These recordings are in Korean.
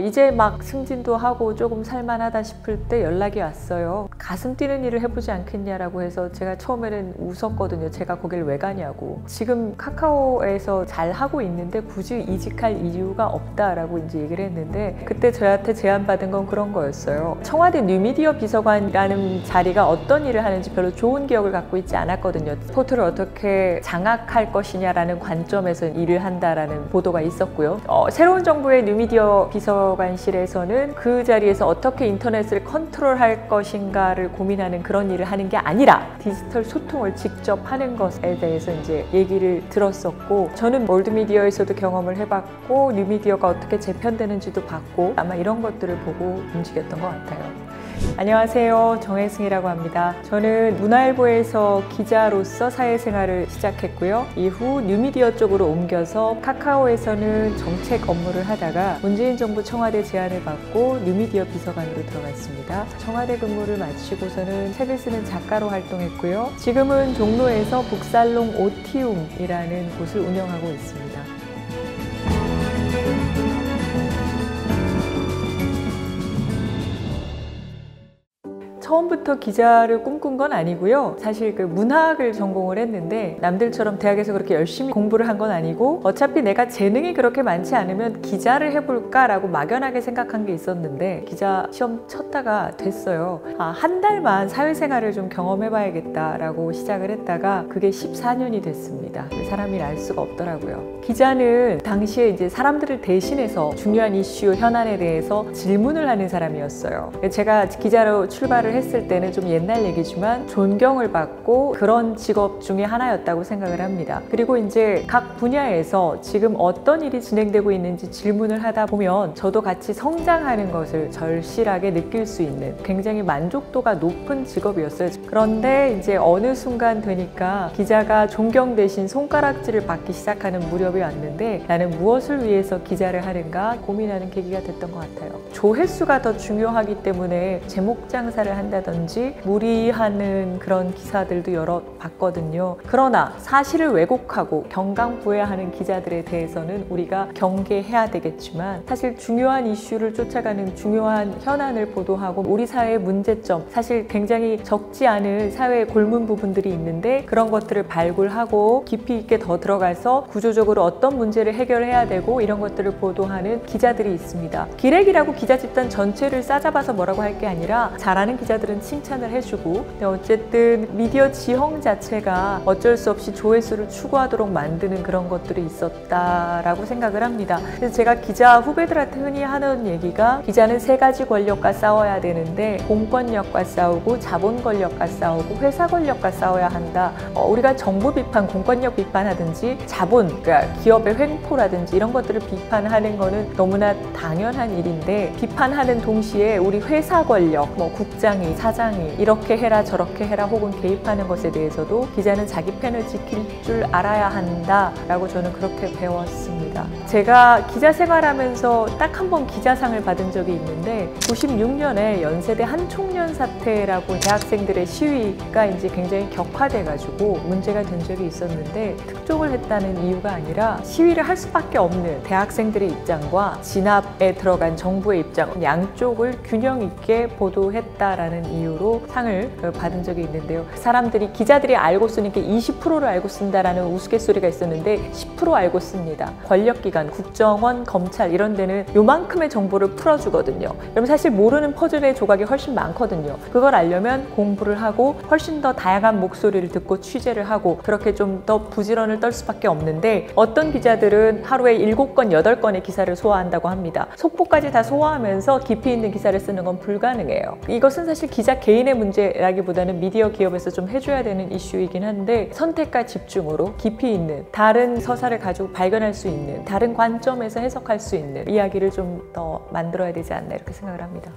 이제 막 승진도 하고 조금 살만하다 싶을 때 연락이 왔어요. 가슴 뛰는 일을 해보지 않겠냐라고 해서 제가 처음에는 웃었거든요. 제가 거길 왜 가냐고. 지금 카카오에서 잘 하고 있는데 굳이 이직할 이유가 없다라고 이제 얘기를 했는데, 그때 저한테 제안받은 건 그런 거였어요. 청와대 뉴미디어 비서관이라는 자리가 어떤 일을 하는지 별로 좋은 기억을 갖고 있지 않았거든요. 포털을 어떻게 장악할 것이냐라는 관점에서 일을 한다라는 보도가 있었고요. 새로운 정부의 뉴미디어 비서관실에서는 그 자리에서 어떻게 인터넷을 컨트롤할 것인가를 고민하는 그런 일을 하는 게 아니라 디지털 소통을 직접 하는 것에 대해서 이제 얘기를 들었었고, 저는 월드미디어에서도 경험을 해봤고 뉴미디어가 어떻게 재편되는지도 봤고, 아마 이런 것들을 보고 움직였던 것 같아요. 안녕하세요, 정혜승이라고 합니다. 저는 문화일보에서 기자로서 사회생활을 시작했고요. 이후 뉴미디어 쪽으로 옮겨서 카카오에서는 정책 업무를 하다가 문재인 정부 청와대 제안을 받고 뉴미디어 비서관으로 들어갔습니다. 청와대 근무를 마치고서는 책을 쓰는 작가로 활동했고요. 지금은 종로에서 북살롱 오티움이라는 곳을 운영하고 있습니다. 처음부터 기자를 꿈꾼 건 아니고요. 사실 그 문학을 전공을 했는데 남들처럼 대학에서 그렇게 열심히 공부를 한 건 아니고, 어차피 내가 재능이 그렇게 많지 않으면 기자를 해볼까라고 막연하게 생각한 게 있었는데 기자 시험 쳤다가 됐어요. 한 달만 사회생활을 좀 경험해봐야겠다라고 시작을 했다가 그게 14년이 됐습니다. 사람이 알 수가 없더라고요. 기자는 당시에 이제 사람들을 대신해서 중요한 이슈, 현안에 대해서 질문을 하는 사람이었어요. 제가 기자로 출발을 했을 때는 좀 옛날 얘기지만 존경을 받고 그런 직업 중에 하나였다고 생각을 합니다. 그리고 이제 각 분야에서 지금 어떤 일이 진행되고 있는지 질문을 하다 보면 저도 같이 성장하는 것을 절실하게 느낄 수 있는 굉장히 만족도가 높은 직업이었어요. 그런데 이제 어느 순간 되니까 기자가 존경 대신 손가락질을 받기 시작하는 무렵이 왔는데, 나는 무엇을 위해서 기자를 하는가 고민하는 계기가 됐던 것 같아요. 조회수가 더 중요하기 때문에 제목 장사를 한다든지 무리하는 그런 기사들도 여러 봤거든요. 그러나 사실을 왜곡하고 경강부회하는 기자들에 대해서는 우리가 경계해야 되겠지만, 사실 중요한 이슈를 쫓아가는 중요한 현안을 보도하고 우리 사회의 문제점, 사실 굉장히 적지 않은 사회의 골문 부분들이 있는데 그런 것들을 발굴하고 깊이 있게 더 들어가서 구조적으로 어떤 문제를 해결해야 되고 이런 것들을 보도하는 기자들이 있습니다. 기레기라고 기자 집단 전체를 싸잡아서 뭐라고 할 게 아니라 잘하는 기자들은 칭찬을 해주고, 근데 어쨌든 미디어 지형 자체가 어쩔 수 없이 조회수를 추구하도록 만드는 그런 것들이 있었다라고 생각을 합니다. 그래서 제가 기자 후배들한테 흔히 하는 얘기가, 기자는 세 가지 권력과 싸워야 되는데 공권력과 싸우고 자본 권력과 싸우고 회사 권력과 싸워야 한다. 우리가 정부 비판, 공권력 비판하든지 자본, 그러니까 기업의 횡포라든지 이런 것들을 비판하는 거는 너무나 당연한 일인데, 비판하는 동시에 우리 회사 권력, 국장이, 사장이 이렇게 해라 저렇게 해라 혹은 개입하는 것에 대해서도 기자는 자기 펜을 지킬 줄 알아야 한다라고 저는 그렇게 배웠습니다. 제가 기자 생활하면서 딱 한 번 기자상을 받은 적이 있는데, 96년에 연세대 한총련 사태라고 대학생들의 시위가 이제 굉장히 격화돼가지고 문제가 된 적이 있었는데, 특종을 했다는 이유가 아니라 시위를 할 수밖에 없는 대학생들의 입장과 진압에 들어간 정부의 입장, 양쪽을 균형 있게 보도했다라는 이유로 상을 받은 적이 있는데요. 사람들이, 기자들이 알고 쓰니까 20%를 알고 쓴다라는 우스갯소리가 있었는데 10% 알고 씁니다. 권력기관, 국정원, 검찰 이런 데는 요만큼의 정보를 풀어주거든요. 여러분 사실 모르는 퍼즐의 조각이 훨씬 많거든요. 그걸 알려면 공부를 하고 훨씬 더 다양한 목소리를 듣고 취재를 하고 그렇게 좀 더 부지런을 떨 수밖에 없는데, 어떤 기자들은 하루에 7건, 8건의 기사를 소화한다고 합니다. 속보까지 다 소화하면서 깊이 있는 기사를 쓰는 건 불가능해요. 이것은 사실 기자 개인의 문제라기보다는 미디어 기업에서 좀 해줘야 되는 이슈이긴 한데, 선택과 집중으로 깊이 있는 다른 서사를 가지고 발견할 수 있는, 다른 관점에서 해석할 수 있는 이야기를 좀 더 만들어야 되지 않나 이렇게 생각을 합니다.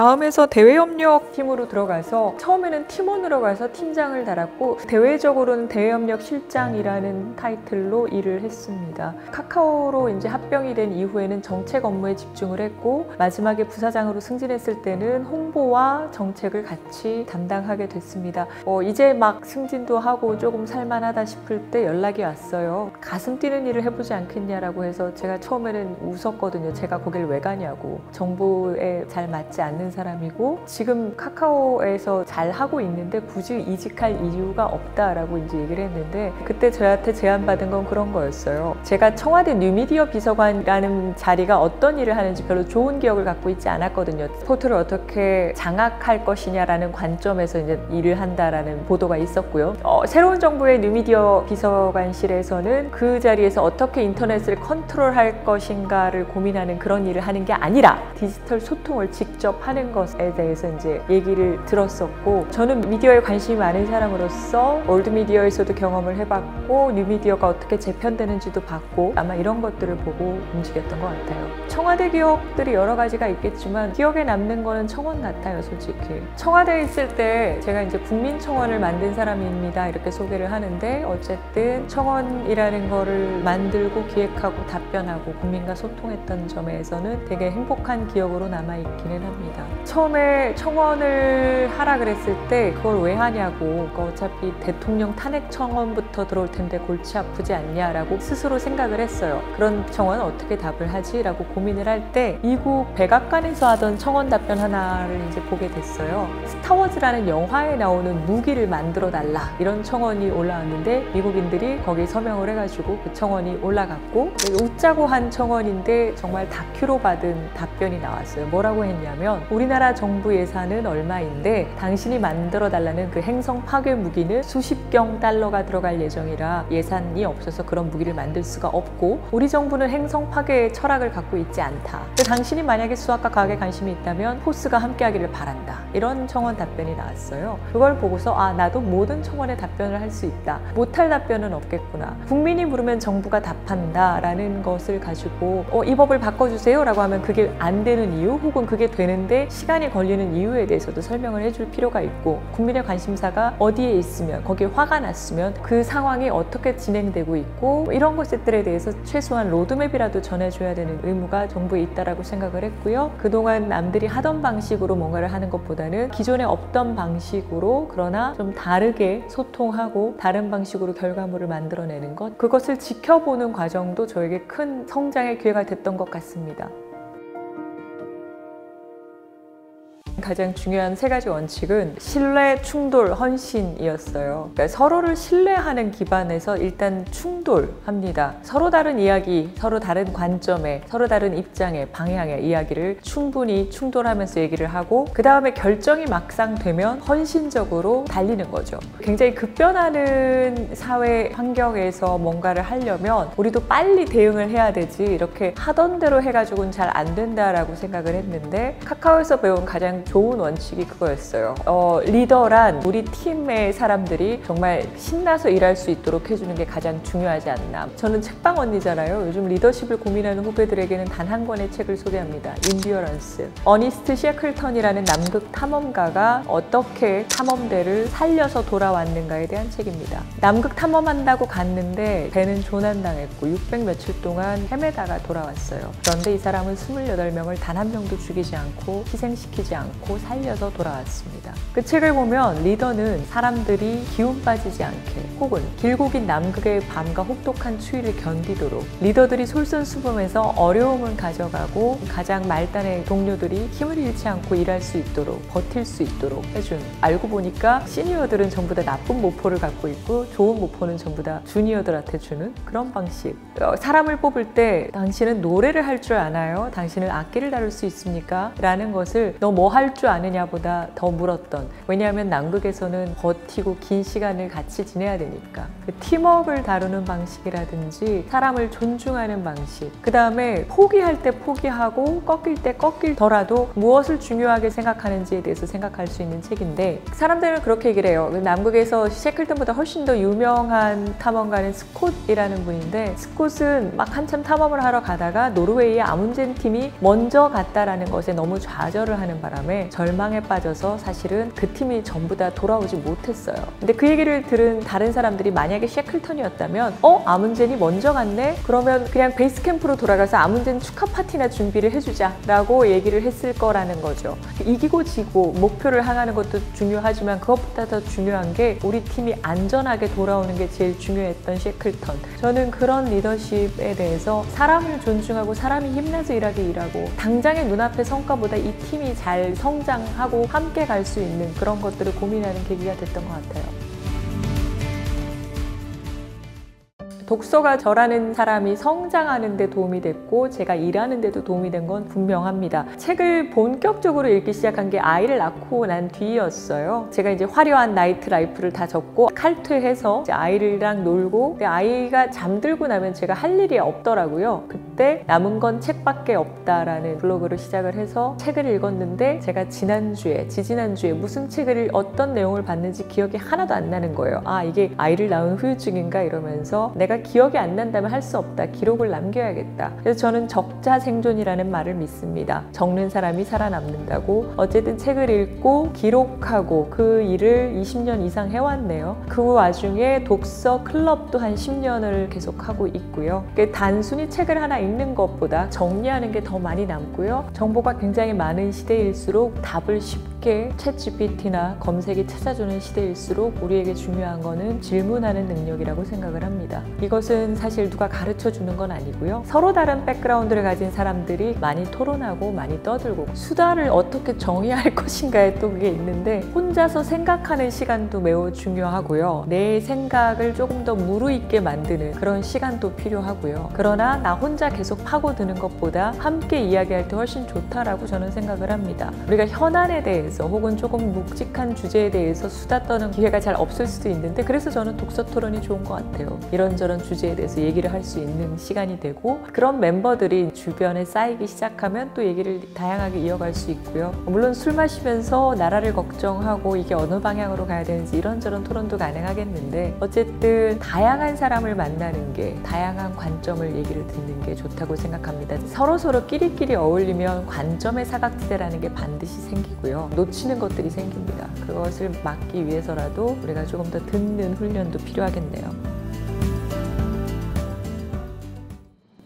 다음에서 대외협력 팀으로 들어가서 처음에는 팀원으로 가서 팀장을 달았고 대외적으로는 대외협력 실장이라는 타이틀로 일을 했습니다. 카카오로 이제 합병이 된 이후에는 정책 업무에 집중을 했고 마지막에 부사장으로 승진했을 때는 홍보와 정책을 같이 담당하게 됐습니다. 이제 막 승진도 하고 조금 살만하다 싶을 때 연락이 왔어요. 가슴 뛰는 일을 해보지 않겠냐라고 해서 제가 처음에는 웃었거든요. 제가 거길 왜 가냐고. 정보에 잘 맞지 않는 사람이고 지금 카카오에서 잘 하고 있는데 굳이 이직할 이유가 없다라고 이제 얘기를 했는데 그때 저한테 제안받은 건 그런 거였어요. 제가 청와대 뉴미디어 비서관이라는 자리가 어떤 일을 하는지 별로 좋은 기억을 갖고 있지 않았거든요. 포트를 어떻게 장악할 것이냐라는 관점에서 이제 일을 한다라는 보도가 있었고요. 새로운 정부의 뉴미디어 비서관실에서는 그 자리에서 어떻게 인터넷을 컨트롤할 것인가를 고민하는 그런 일을 하는 게 아니라 디지털 소통을 직접 하는 것에 대해서 이제 얘기를 들었었고 저는 미디어에 관심이 많은 사람으로서 올드미디어에서도 경험을 해봤고 뉴미디어가 어떻게 재편되는지도 봤고 아마 이런 것들을 보고 움직였던 것 같아요. 청와대 기억들이 여러 가지가 있겠지만 기억에 남는 거는 청원 같아요, 솔직히. 청와대에 있을 때 제가 이제 국민청원을 만든 사람입니다 이렇게 소개를 하는데 어쨌든 청원이라는 거를 만들고 기획하고 답변하고 국민과 소통했던 점에서는 되게 행복한 기억으로 남아있기는 합니다. 처음에 청원을 하라 그랬을 때 그걸 왜 하냐고 어차피 대통령 탄핵 청원부터 들어올 텐데 골치 아프지 않냐라고 스스로 생각을 했어요. 그런 청원 어떻게 답을 하지? 라고 고민을 할 때 미국 백악관에서 하던 청원 답변 하나를 이제 보게 됐어요. 스타워즈라는 영화에 나오는 무기를 만들어 달라 이런 청원이 올라왔는데 미국인들이 거기 서명을 해가지고 그 청원이 올라갔고 웃자고 한 청원인데 정말 다큐로 받은 답변이 나왔어요. 뭐라고 했냐면 우리나라 정부 예산은 얼마인데 당신이 만들어 달라는 그 행성 파괴 무기는 수십경 달러가 들어갈 예정이라 예산이 없어서 그런 무기를 만들 수가 없고 우리 정부는 행성 파괴의 철학을 갖고 있지 않다. 당신이 만약에 수학과 과학에 관심이 있다면 포스가 함께하기를 바란다. 이런 청원 답변이 나왔어요. 그걸 보고서 나도 모든 청원에 답변을 할 수 있다. 못할 답변은 없겠구나. 국민이 물으면 정부가 답한다 라는 것을 가지고 이 법을 바꿔주세요 라고 하면 그게 안 되는 이유 혹은 그게 되는데 시간이 걸리는 이유에 대해서도 설명을 해줄 필요가 있고 국민의 관심사가 어디에 있으면 거기에 화가 났으면 그 상황이 어떻게 진행되고 있고 이런 것들에 대해서 최소한 로드맵이라도 전해줘야 되는 의무가 정부에 있다라고 생각을 했고요. 그동안 남들이 하던 방식으로 뭔가를 하는 것보다는 기존에 없던 방식으로 그러나 좀 다르게 소통하고 다른 방식으로 결과물을 만들어내는 것 그것을 지켜보는 과정도 저에게 큰 성장의 기회가 됐던 것 같습니다. 가장 중요한 세 가지 원칙은 신뢰, 충돌, 헌신이었어요. 그러니까 서로를 신뢰하는 기반에서 일단 충돌합니다. 서로 다른 이야기, 서로 다른 관점에, 서로 다른 입장에, 방향의 이야기를 충분히 충돌하면서 얘기를 하고 그 다음에 결정이 막상 되면 헌신적으로 달리는 거죠. 굉장히 급변하는 사회 환경에서 뭔가를 하려면 우리도 빨리 대응을 해야 되지 이렇게 하던 대로 해가지고는 잘 안 된다라고 생각을 했는데 카카오에서 배운 가장 좋은 원칙이 그거였어요. 리더란 우리 팀의 사람들이 정말 신나서 일할 수 있도록 해주는 게 가장 중요하지 않나. 저는 책방 언니잖아요. 요즘 리더십을 고민하는 후배들에게는 단 한 권의 책을 소개합니다. 인듀어런스. 어니스트 셰클턴이라는 남극 탐험가가 어떻게 탐험대를 살려서 돌아왔는가에 대한 책입니다. 남극 탐험한다고 갔는데 배는 조난당했고 600 며칠 동안 헤매다가 돌아왔어요. 그런데 이 사람은 28명을 단 한 명도 죽이지 않고 희생시키지 않고 살려서 돌아왔습니다. 그 책을 보면 리더는 사람들이 기운 빠지지 않게 혹은 길고 긴 남극의 밤과 혹독한 추위를 견디도록 리더들이 솔선수범해서 어려움은 가져가고 가장 말단의 동료들이 힘을 잃지 않고 일할 수 있도록 버틸 수 있도록 해준. 알고 보니까 시니어들은 전부 다 나쁜 모포를 갖고 있고 좋은 모포는 전부 다 주니어들한테 주는 그런 방식. 사람을 뽑을 때 당신은 노래를 할 줄 아나요? 당신은 악기를 다룰 수 있습니까? 라는 것을 너 뭐 할 줄 아느냐보다 더 물었던. 왜냐하면 남극에서는 버티고 긴 시간을 같이 지내야 되니까. 그 팀워크를 다루는 방식이라든지 사람을 존중하는 방식, 그 다음에 포기할 때 포기하고 꺾일 때 꺾일더라도 무엇을 중요하게 생각하는지에 대해서 생각할 수 있는 책인데 사람들은 그렇게 얘기를 해요. 남극에서 셰클턴보다 훨씬 더 유명한 탐험가는 스콧이라는 분인데 스콧은 막 한참 탐험을 하러 가다가 노르웨이의 아문젠 팀이 먼저 갔다라는 것에 너무 좌절을 하는 바람에 때문에 절망에 빠져서 사실은 그 팀이 전부 다 돌아오지 못했어요. 근데 그 얘기를 들은 다른 사람들이 만약에 셰클턴이었다면 아문젠이 먼저 갔네? 그러면 그냥 베이스 캠프로 돌아가서 아문젠 축하 파티나 준비를 해주자 라고 얘기를 했을 거라는 거죠. 이기고 지고 목표를 향하는 것도 중요하지만 그것보다 더 중요한 게 우리 팀이 안전하게 돌아오는 게 제일 중요했던 셰클턴. 저는 그런 리더십에 대해서 사람을 존중하고 사람이 힘내서 일하고 당장의 눈앞의 성과보다 이 팀이 잘 성장하고 함께 갈 수 있는 그런 것들을 고민하는 계기가 됐던 것 같아요. 독서가 저라는 사람이 성장하는 데 도움이 됐고 제가 일하는 데도 도움이 된 건 분명합니다. 책을 본격적으로 읽기 시작한 게 아이를 낳고 난 뒤였어요. 제가 이제 화려한 나이트 라이프를 다 접고 칼퇴해서 이제 아이랑 놀고, 근데 아이가 잠들고 나면 제가 할 일이 없더라고요. 그때 남은 건 책밖에 없다라는 블로그를 시작을 해서 책을 읽었는데 제가 지지난주에 무슨 책을 어떤 내용을 봤는지 기억이 하나도 안 나는 거예요. 이게 아이를 낳은 후유증인가 이러면서 내가 기억이 안 난다면 할 수 없다. 기록을 남겨야겠다. 그래서 저는 적자 생존이라는 말을 믿습니다. 적는 사람이 살아남는다고. 어쨌든 책을 읽고 기록하고 그 일을 20년 이상 해왔네요. 그 와중에 독서 클럽도 한 10년을 계속하고 있고요. 단순히 책을 하나 읽는 것보다 정리하는 게 더 많이 남고요. 정보가 굉장히 많은 시대일수록 답을 쉽게 챗GPT나 검색이 찾아주는 시대일수록 우리에게 중요한 거는 질문하는 능력이라고 생각을 합니다. 이것은 사실 누가 가르쳐 주는 건 아니고요. 서로 다른 백그라운드를 가진 사람들이 많이 토론하고 많이 떠들고 수다를 어떻게 정의할 것인가에 또 그게 있는데 혼자서 생각하는 시간도 매우 중요하고요. 내 생각을 조금 더 무르익게 만드는 그런 시간도 필요하고요. 그러나 나 혼자 계속 파고드는 것보다 함께 이야기할 때 훨씬 좋다라고 저는 생각을 합니다. 우리가 현안에 대해서 혹은 조금 묵직한 주제에 대해서 수다 떠는 기회가 잘 없을 수도 있는데 그래서 저는 독서 토론이 좋은 것 같아요. 이런저런 주제에 대해서 얘기를 할 수 있는 시간이 되고 그런 멤버들이 주변에 쌓이기 시작하면 또 얘기를 다양하게 이어갈 수 있고요. 물론 술 마시면서 나라를 걱정하고 이게 어느 방향으로 가야 되는지 이런저런 토론도 가능하겠는데 어쨌든 다양한 사람을 만나는 게 다양한 관점을 얘기를 듣는 게 좋다고 생각합니다. 서로 끼리끼리 어울리면 관점의 사각지대라는 게 반드시 생기고요. 놓치는 것들이 생깁니다. 그것을 막기 위해서라도 우리가 조금 더 듣는 훈련도 필요하겠네요.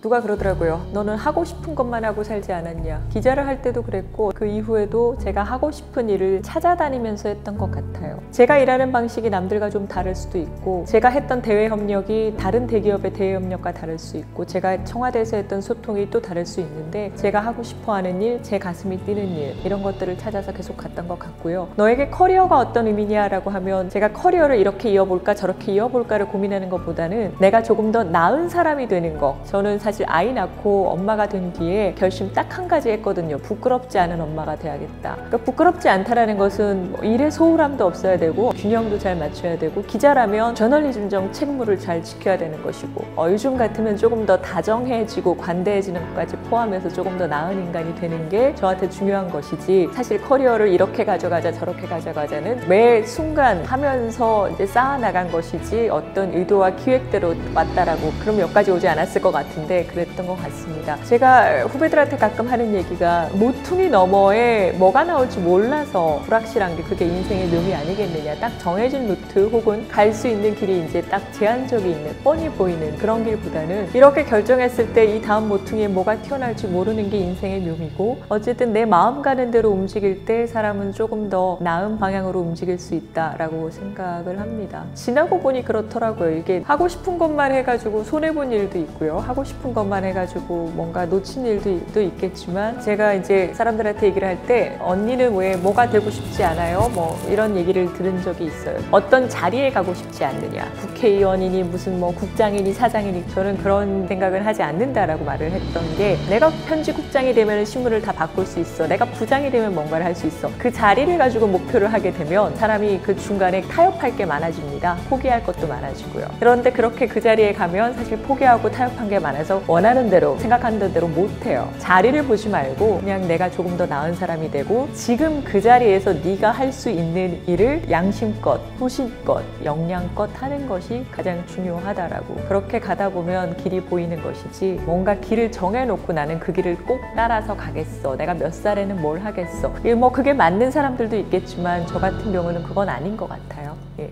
누가 그러더라고요. 너는 하고 싶은 것만 하고 살지 않았냐. 기자를 할 때도 그랬고 그 이후에도 제가 하고 싶은 일을 찾아다니면서 했던 것 같아요. 제가 일하는 방식이 남들과 좀 다를 수도 있고 제가 했던 대외 협력이 다른 대기업의 대외 협력과 다를 수 있고 제가 청와대에서 했던 소통이 또 다를 수 있는데 제가 하고 싶어하는 일, 제 가슴이 뛰는 일 이런 것들을 찾아서 계속 갔던 것 같고요. 너에게 커리어가 어떤 의미냐 라고 하면 제가 커리어를 이렇게 이어볼까 저렇게 이어볼까를 고민하는 것보다는 내가 조금 더 나은 사람이 되는 거. 저는 사실 아이 낳고 엄마가 된 뒤에 결심 딱 한 가지 했거든요. 부끄럽지 않은 엄마가 돼야겠다. 그러니까 부끄럽지 않다라는 것은 일에 소홀함도 없어야 되고 균형도 잘 맞춰야 되고 기자라면 저널리즘적 책무를 잘 지켜야 되는 것이고 요즘 같으면 조금 더 다정해지고 관대해지는 것까지 포함해서 조금 더 나은 인간이 되는 게 저한테 중요한 것이지 사실 커리어를 이렇게 가져가자 저렇게 가져가자는 매 순간 하면서 이제 쌓아나간 것이지 어떤 의도와 기획대로 왔다라고 그럼 여기까지 오지 않았을 것 같은데 그랬던 것 같습니다. 제가 후배들한테 가끔 하는 얘기가 모퉁이 너머에 뭐가 나올지 몰라서 불확실한 게 그게 인생의 묘미 아니겠느냐. 딱 정해진 루트 혹은 갈 수 있는 길이 이제 딱 제한적이 있는 뻔히 보이는 그런 길보다는 이렇게 결정했을 때 이 다음 모퉁이에 뭐가 튀어나올지 모르는 게 인생의 묘미고 어쨌든 내 마음 가는 대로 움직일 때 사람은 조금 더 나은 방향으로 움직일 수 있다라고 생각을 합니다. 지나고 보니 그렇더라고요. 이게 하고 싶은 것만 해가지고 손해본 일도 있고요. 하고 싶은 것만 해가지고 뭔가 놓친 일도 있겠지만 제가 이제 사람들한테 얘기를 할 때 언니는 왜 뭐가 되고 싶지 않아요? 뭐 이런 얘기를 들은 적이 있어요. 어떤 자리에 가고 싶지 않느냐. 국회의원이니 무슨 뭐 국장이니 사장이니 저는 그런 생각을 하지 않는다라고 말을 했던 게 내가 편집국장이 되면 신문을 다 바꿀 수 있어. 내가 부장이 되면 뭔가를 할 수 있어. 그 자리를 가지고 목표를 하게 되면 사람이 그 중간에 타협할 게 많아집니다. 포기할 것도 많아지고요. 그런데 그렇게 그 자리에 가면 사실 포기하고 타협한 게 많아서 내가 원하는 대로 생각하는 대로 못해요. 자리를 보지 말고 그냥 내가 조금 더 나은 사람이 되고 지금 그 자리에서 네가 할 수 있는 일을 양심껏, 소신껏, 역량껏 하는 것이 가장 중요하다라고. 그렇게 가다 보면 길이 보이는 것이지 뭔가 길을 정해놓고 나는 그 길을 꼭 따라서 가겠어. 내가 몇 살에는 뭘 하겠어. 뭐 그게 맞는 사람들도 있겠지만 저 같은 경우는 그건 아닌 것 같아요. 예.